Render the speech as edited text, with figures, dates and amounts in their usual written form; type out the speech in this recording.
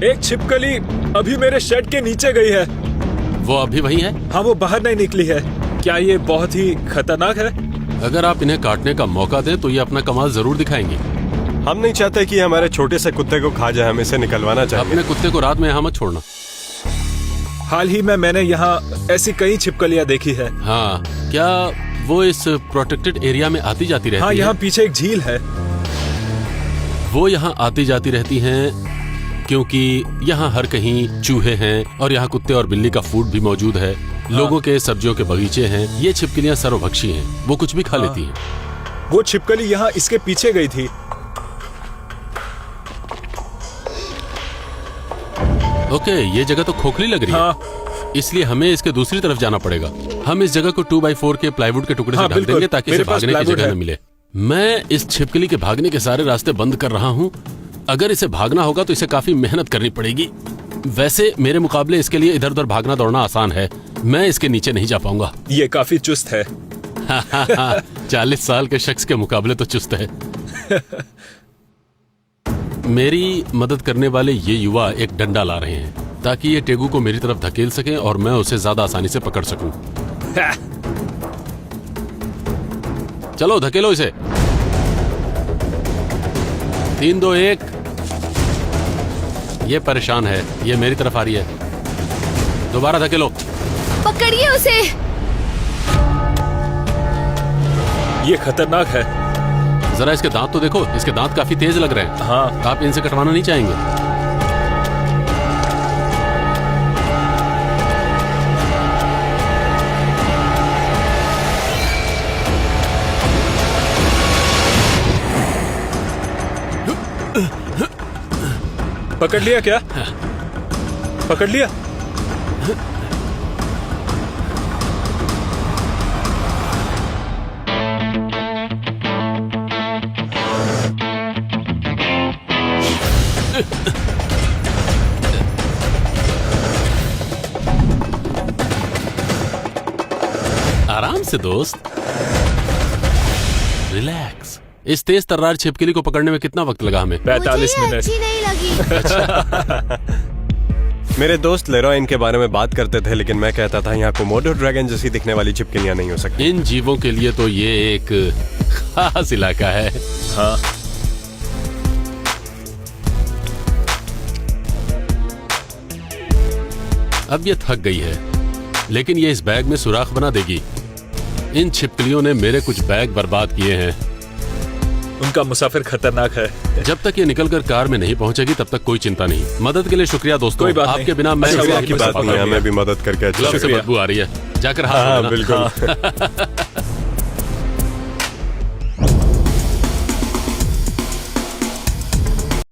एक छिपकली अभी मेरे शेड के नीचे गई है। वो अभी वही है? हाँ, वो बाहर नहीं निकली है। क्या ये बहुत ही खतरनाक है? अगर आप इन्हें काटने का मौका दें तो ये अपना कमाल जरूर दिखाएंगी। हम नहीं चाहते कि हमारे छोटे से कुत्ते को खा जाए, हम इसे निकलवाना चाहेंगे। अपने कुत्ते को रात में यहाँ मत छोड़ना। हाल ही में मैंने यहाँ ऐसी कई छिपकलियाँ देखी है। हाँ, क्या वो इस प्रोटेक्टेड एरिया में आती जाती रहती हाँ, है? यहाँ पीछे एक झील है। वो यहाँ आती जाती रहती हैं क्योंकि यहाँ हर कहीं चूहे हैं और यहाँ कुत्ते और बिल्ली का फूड भी मौजूद है। लोगों के सब्जियों के बगीचे हैं। ये छिपकलियाँ सर्वभक्षी हैं, वो कुछ भी खा लेती हैं। वो छिपकली यहाँ इसके पीछे गई थी। ओके, ये जगह तो खोखली लग रही है, इसलिए हमें इसके दूसरी तरफ जाना पड़ेगा। हम इस जगह को 2x4 के प्लाईवुड के टुकड़े से ढक देंगे ताकि इसे भागने की जगह न मिले। मैं इस छिपकली के भागने के सारे रास्ते बंद कर रहा हूँ। अगर इसे भागना होगा तो इसे काफी मेहनत करनी पड़ेगी। वैसे मेरे मुकाबले इसके लिए इधर उधर भागना दौड़ना आसान है। मैं इसके नीचे नहीं जा पाऊंगा। ये काफी चुस्त है। 40 साल के शख्स के मुकाबले तो चुस्त है। मेरी मदद करने वाले ये युवा एक डंडा ला रहे हैं ताकि ये टेगू को मेरी तरफ धकेल सकें और मैं उसे ज्यादा आसानी से पकड़ सकूं। चलो धकेलो इसे। 3, 2, 1। ये परेशान है, ये मेरी तरफ आ रही है। दोबारा धकेलो। पकड़िए उसे। ये खतरनाक है। जरा इसके दांत तो देखो, इसके दांत काफी तेज लग रहे हैं। हाँ, आप इनसे कटवाना नहीं चाहेंगे? पकड़ लिया क्या? पकड़ लिया? आराम से दोस्त, रिलैक्स। इस तेज तर्रार छिपकली को पकड़ने में कितना वक्त लगा हमें? 45 मिनट। अच्छी नहीं लगी। मेरे दोस्त लेरॉय इनके बारे में बात करते थे, लेकिन मैं कहता था यहाँ कोमोडो ड्रैगन जैसी दिखने वाली छिपकलियाँ नहीं हो सकती। इन जीवों के लिए तो ये एक खास इलाका है। हाँ, अब ये थक गई है, लेकिन ये इस बैग में सुराख बना देगी। इन छिपकलियों ने मेरे कुछ बैग बर्बाद किए हैं। उनका मुसाफिर खतरनाक है। जब तक ये निकलकर कार में नहीं पहुंचेगी तब तक कोई चिंता नहीं। मदद के लिए शुक्रिया दोस्तों। कोई बात आपके नहीं। बिना मैं की बात नहीं, हमें भी मदद करके अच्छा ग्लव से लगा। बदबू आ रही है, जाकर हाथ हाँ, धोना। बिल्कुल।